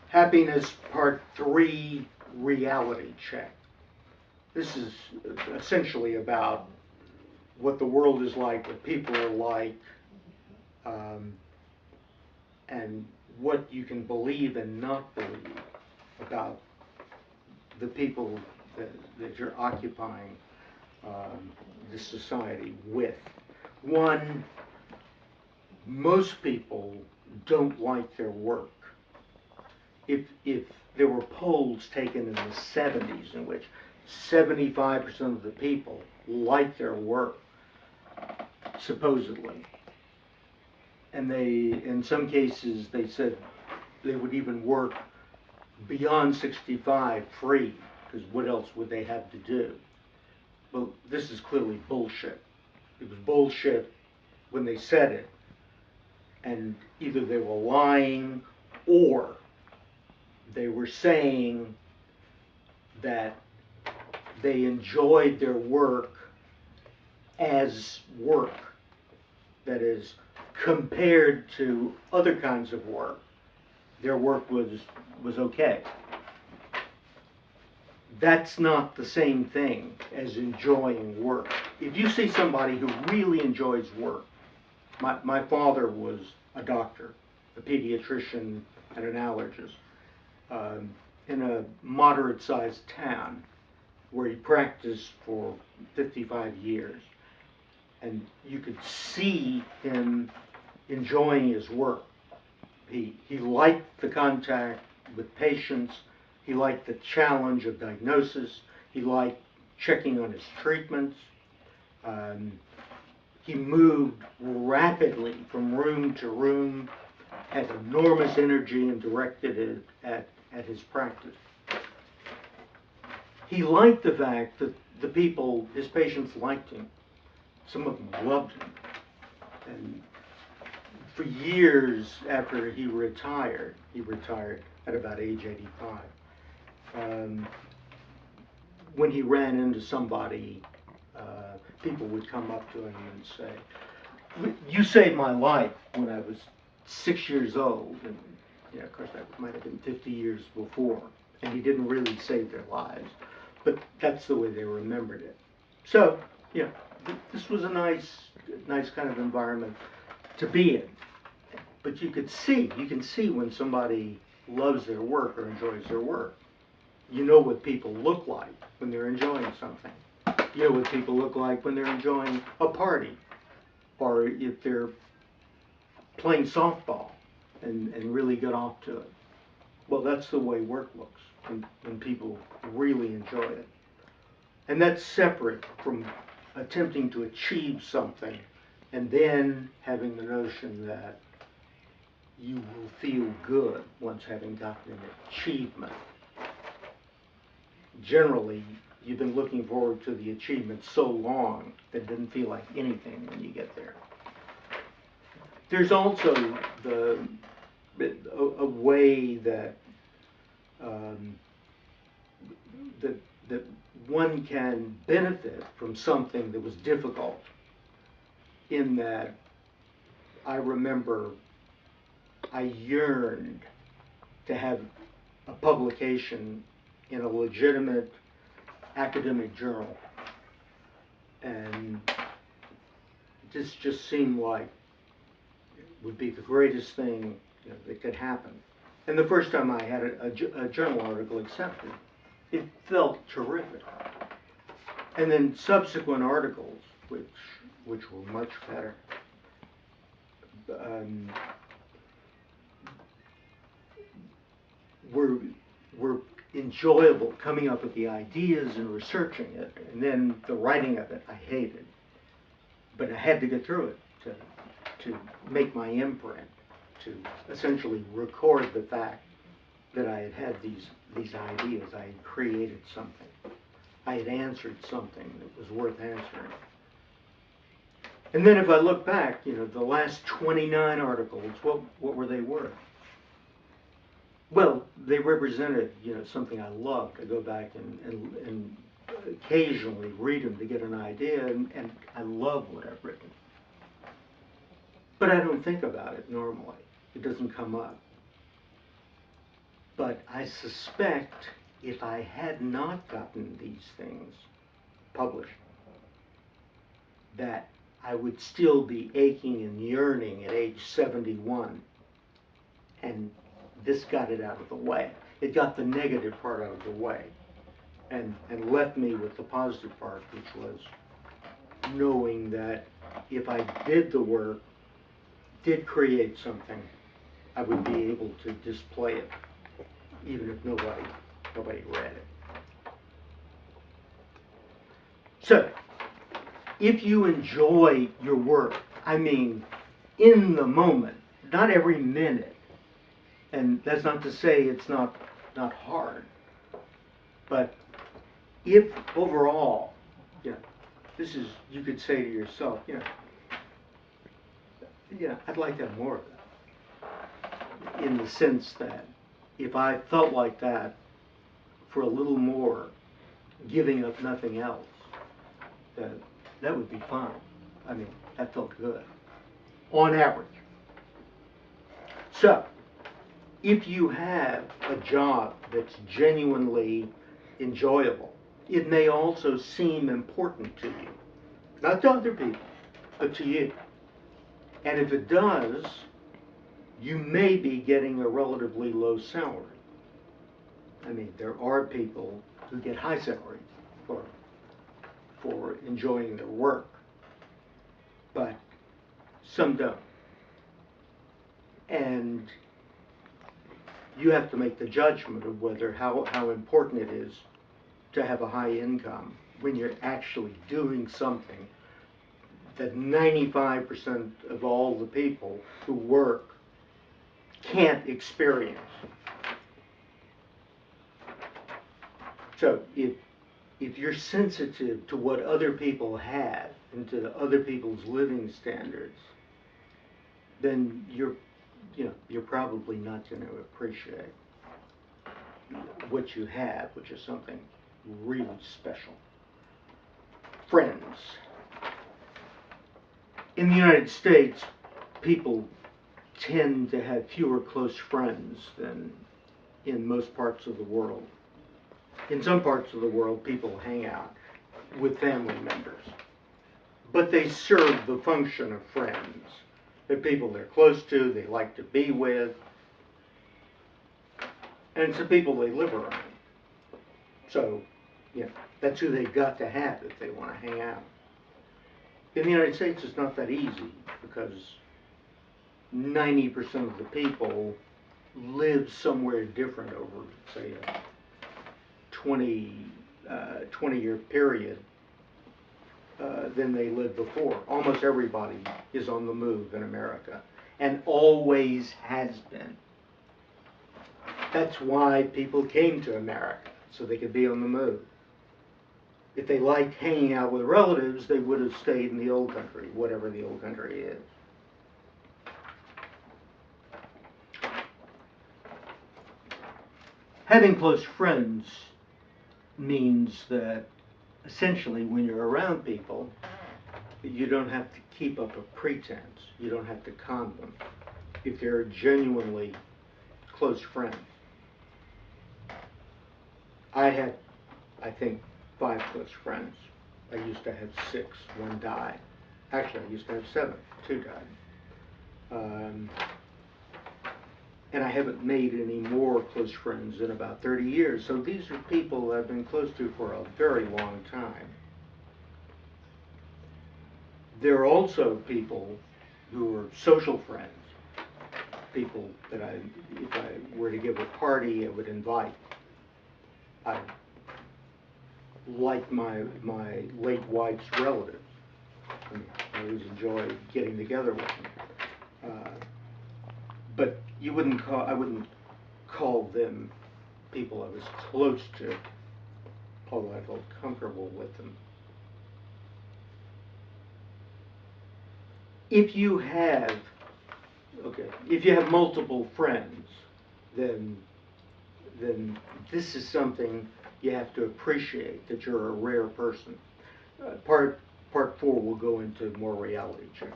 Happiness Part 3, Reality Check. This is essentially about what the world is like, what people are like, um, and what you can believe and not believe about the people that you're occupying this society with. One, most people don't like their work. If there were polls taken in the 70s in which 75% of the people like their work, supposedly, and they, in some cases, they said they would even work beyond 65 free, because what else would they have to do? Well, this is clearly bullshit. It was bullshit when they said it, and either they were lying or they were saying that they enjoyed their work as work. That is, compared to other kinds of work, their work was okay. That's not the same thing as enjoying work. If you see somebody who really enjoys work, my father was a doctor, a pediatrician, and an allergist in a moderate-sized town where he practiced for 55 years. And you could see him enjoying his work. He liked the contact with patients. He liked the challenge of diagnosis. He liked checking on his treatments. He moved rapidly from room to room, had enormous energy, and directed it at his practice. He liked the fact that the people, his patients, liked him. Some of them loved him. And for years after he retired at about age 85, when he ran into somebody, people would come up to him and say, "You saved my life when I was 6 years old." And of course, that might have been 50 years before, and he didn't really save their lives, but that's the way they remembered it. So, this was a nice kind of environment to be in. But you can see when somebody loves their work or enjoys their work. You know what people look like when they're enjoying something. You know what people look like when they're enjoying a party, or if they're playing softball and really get off to it. Well, that's the way work looks when people really enjoy it. And that's separate from attempting to achieve something and then having the notion that you will feel good once having gotten an achievement. Generally, you've been looking forward to the achievement so long that it didn't feel like anything when you get there. There's also a way that that one can benefit from something that was difficult. In that, I remember I yearned to have a publication in a legitimate academic journal, and this just seemed like it would be the greatest thing that could happen. And the first time I had a journal article accepted, it felt terrific. And then subsequent articles, which were much better, were enjoyable. Coming up with the ideas and researching it, and then the writing of it, I hated. But I had to get through it to make my imprint, to essentially record the fact that I had these ideas. I had created something. I had answered something that was worth answering. And then if I look back, the last 29 articles, what were they worth? Well, they represented, something I loved. I go back and occasionally read them to get an idea, and I love what I've written. But I don't think about it normally. It doesn't come up. But I suspect if I had not gotten these things published, that I would still be aching and yearning at age 71. And this got it out of the way. It got the negative part out of the way and left me with the positive part, which was knowing that if I did the work, did create something, I would be able to display it, even if nobody read it. So, if you enjoy your work, I mean, in the moment, not every minute, and that's not to say it's not hard, but if overall, you know, this is, you could say to yourself, I'd like to have more of that. In the sense that if I felt like that for a little more, giving up nothing else, that would be fine. I mean, that felt good, on average. So, if you have a job that's genuinely enjoyable, it may also seem important to you. Not to other people, but to you. And if it does, you may be getting a relatively low salary. I mean, there are people who get high salaries for enjoying their work, but some don't. And you have to make the judgment of whether how important it is to have a high income when you're actually doing something that 95% of all the people who work can't experience. So if you're sensitive to what other people have and to other people's living standards, then you're probably not going to appreciate what you have, which is something really special. Friends. In the United States, people tend to have fewer close friends than in most parts of the world. In some parts of the world, people hang out with family members, but they serve the function of friends. They're people they're close to, they like to be with, and it's the people they live around. So, that's who they've got to have if they want to hang out. In the United States, it's not that easy because 90% of the people live somewhere different over, say, a 20-year period than they lived before. Almost everybody is on the move in America, and always has been. That's why people came to America, so they could be on the move. If they liked hanging out with relatives, they would have stayed in the old country, whatever the old country is. Having close friends means that essentially when you're around people, you don't have to keep up a pretense. You don't have to con them if they're genuinely close friends. I had, I think, 5 close friends. I used to have 6. 1 died. Actually, I used to have 7. 2 died. And I haven't made any more close friends in about 30 years. So these are people I've been close to for a very long time. There are also people who are social friends, people that if I were to give a party, I would invite. I like my late wife's relatives. I always enjoy getting together with them. But I wouldn't call them people I was close to, although I felt comfortable with them. If you have multiple friends, then this is something you have to appreciate, that you're a rare person. Part 4 will go into more reality check.